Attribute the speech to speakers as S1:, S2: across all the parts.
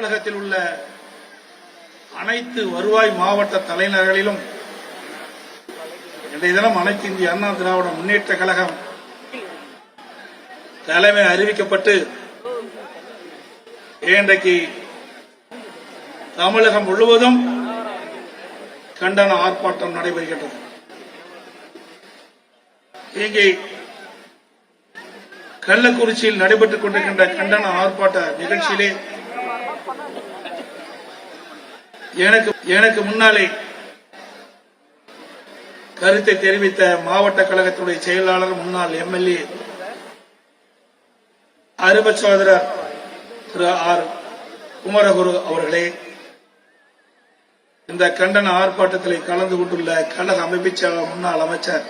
S1: தமிழகத்தில் உள்ள அனைத்து வருவாய் மாவட்ட தலைநகர்களிலும் இன்றைய தினம் அனைத்து இந்திய அண்ணா திராவிட முன்னேற்ற கழகம் தலைமை அறிவிக்கப்பட்டு இன்றைக்கு தமிழகம் முழுவதும் கண்டன ஆர்ப்பாட்டம் நடைபெறுகின்றது. இங்கே கள்ளக்குறிச்சியில் நடைபெற்றுக் கொண்டிருக்கின்ற கண்டன ஆர்ப்பாட்ட நிகழ்ச்சியிலே எனக்கு முன்னாலே கருத்தை தெரிவித்த மாவட்ட கழகத்துடைய செயலாளர் முன்னாள் எம்எல்ஏ அருமை சகோதரர் திரு ஆர் குமரகுரு அவர்களே, இந்த கண்டன ஆர்ப்பாட்டத்தில் கலந்து கொண்டுள்ள கழக அமைப்பு முன்னாள் அமைச்சர்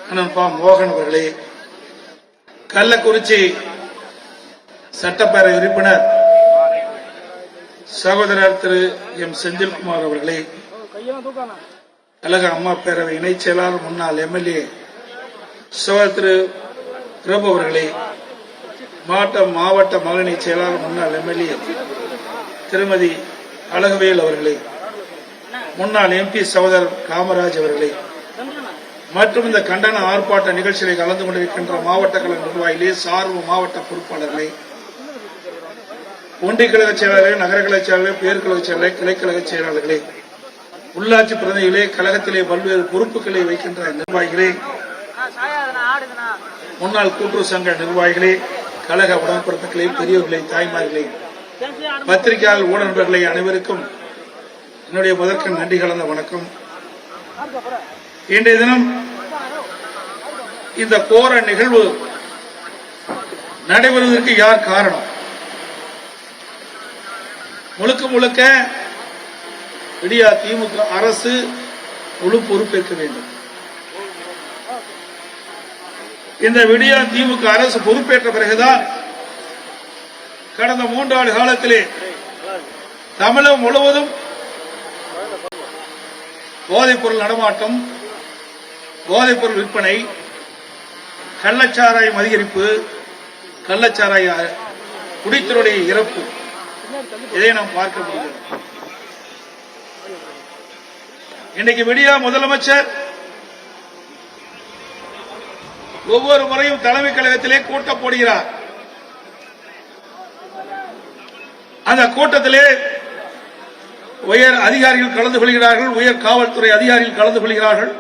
S1: அண்ணன் பா மோகன் அவர்களே, கள்ளக்குறிச்சி சட்டப்பேரவை உறுப்பினர் சகோதரர் திரு எம் செந்தில்குமார் அவர்களே, கழக அம்மா பேரவை இணைச் செயலாளர் முன்னாள் எம்எல்ஏ சகோதரர் திரு பிரபு அவர்களே, மாவட்ட மகளிர் செயலாளர் முன்னாள் எம்எல்ஏ திருமதி அழகுவேல் அவர்களே, முன்னாள் எம்பி சகோதரர் காமராஜ் அவர்களே மற்றும் இந்த கண்டன ஆர்ப்பாட்ட நிகழ்ச்சிகளை கலந்து கொண்டிருக்கின்ற மாவட்ட கழக நிர்வாகிகளே, சார்பு மாவட்ட பொறுப்பாளர்களே, ஒன்றிய கழக செயலாளர்கள், நகர கழக செயலாளர்கள், பேர்கழக செயலாளர்கள், கிளைக்கழக செயலாளர்களே, உள்ளாட்சி பிரதிநிதிகளே, கழகத்திலே பல்வேறு பொறுப்புகளை வைக்கின்ற நிர்வாகிகளே, முன்னாள் கூட்டுறவு சங்க நிர்வாகிகளே, கழக உடன்பிறப்புகளே, பெரியவர்களே, தாய்மார்களே, பத்திரிகையாளர் ஊடகங்களே, அனைவருக்கும் என்னுடைய முதற்க நன்றி கலந்த வணக்கம். இன்றைய தினம் இந்த கோர நிகழ்வு நடைபெறுவதற்கு யார் காரணம்? முழுக்க முழுக்க விடியா திமுக அரசு முழு பொறுப்பேற்க வேண்டும். இந்த விடியா திமுக அரசு பொறுப்பேற்ற பிறகுதான் கடந்த 3 ஆண்டு காலத்திலே தமிழகம் முழுவதும் போதைப்பொருள் நடமாட்டம், போதைப்பொருள் விற்பனை, கள்ளச்சாராயம் அதிகரிப்பு, கள்ளச்சாராய குடித்தருடைய இறப்பு, இதை நாம் பார்க்க முடியும். இன்றைக்கு விடியா முதலமைச்சர் ஒவ்வொரு முறையும் தலைமை கழகத்திலே கூட்டம் போடுகிறார். அந்த கூட்டத்திலே உயர் அதிகாரிகள் கலந்து கொள்கிறார்கள், உயர் காவல்துறை அதிகாரிகள் கலந்து கொள்கிறார்கள்.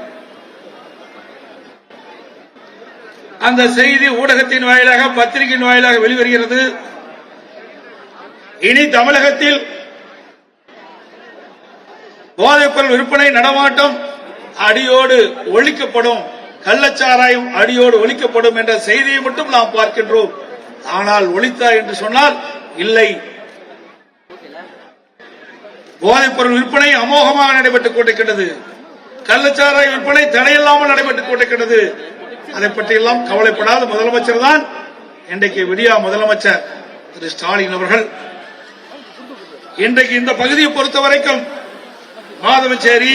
S1: அந்த செய்தி ஊடகத்தின் வாயிலாக, பத்திரிகையின் வாயிலாக வெளிவருகிறது. இனி தமிழகத்தில் போதைப்பொருள் விற்பனை நடமாட்டம் அடியோடு ஒழிக்கப்படும், கள்ளச்சாராயம் அடியோடு ஒழிக்கப்படும் என்ற செய்தியை மட்டும் நாம் பார்க்கின்றோம். ஆனால் ஒழித்தா என்று சொன்னால் இல்லை. போதைப்பொருள் விற்பனை அமோகமாக நடைபெற்றுக் கொண்டிருக்கிறது. கள்ளச்சாராய விற்பனை தடையில்லாமல் நடைபெற்றுக் கொண்டிருக்கிறது. அதை பற்றியெல்லாம் கவலைப்படாத முதலமைச்சர் தான் இன்றைக்கு விடியா முதலமைச்சர் திரு ஸ்டாலின் அவர்கள். இன்றைக்கு இந்த பகுதியை பொறுத்தவரைக்கும் மாதவச்சேரி,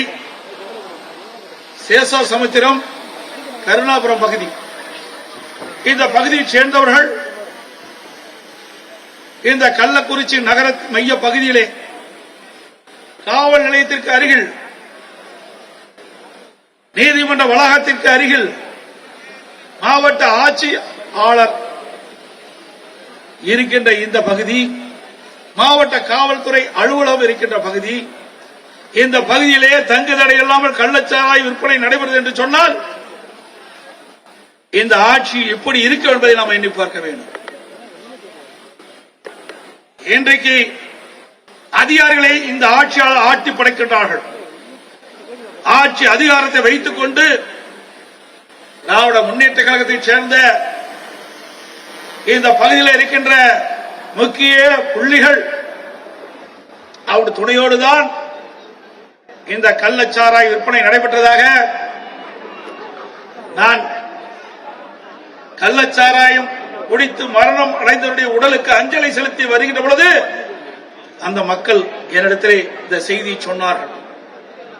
S1: சேசா சமுத்திரம், கருணாபுரம் பகுதி, இந்த பகுதியைச் சேர்ந்தவர்கள் இந்த கள்ளக்குறிச்சி நகர மைய பகுதியிலே காவல் நிலையத்திற்கு அருகில், நீதிமன்ற வளாகத்திற்கு அருகில், மாவட்ட ஆட்சியாளர் இருக்கின்ற இந்த பகுதி, மாவட்ட காவல்துறை அலுவலகம் இருக்கின்ற பகுதி, இந்த பகுதியிலே தங்கு தடை இல்லாமல் கள்ளச்சாராய விற்பனை நடைபெறுகிறது என்று சொன்னால் இந்த ஆட்சி எப்படி இருக்கும் என்பதை நாம் எண்ணி பார்க்க வேண்டும். இன்றைக்கு அதிகாரிகளை இந்த ஆட்சியாளர் ஆட்டி படைக்கின்றார்கள். ஆட்சி அதிகாரத்தை வைத்துக் கொண்டு திராவிட முன்னேற்ற கழகத்தைச் சேர்ந்த இந்த பகுதியில் இருக்கின்ற முக்கிய புள்ளிகள் அவருடைய துணையோடுதான் இந்த கள்ளச்சாராய விற்பனை நடைபெற்றதாக நான் கள்ளச்சாராயம் குடித்து மரணம் அடைந்தவருடைய உடலுக்கு அஞ்சலி செலுத்தி வருகின்ற பொழுது அந்த மக்கள் என்னிடத்திலே இந்த செய்தியை சொன்னார்கள்.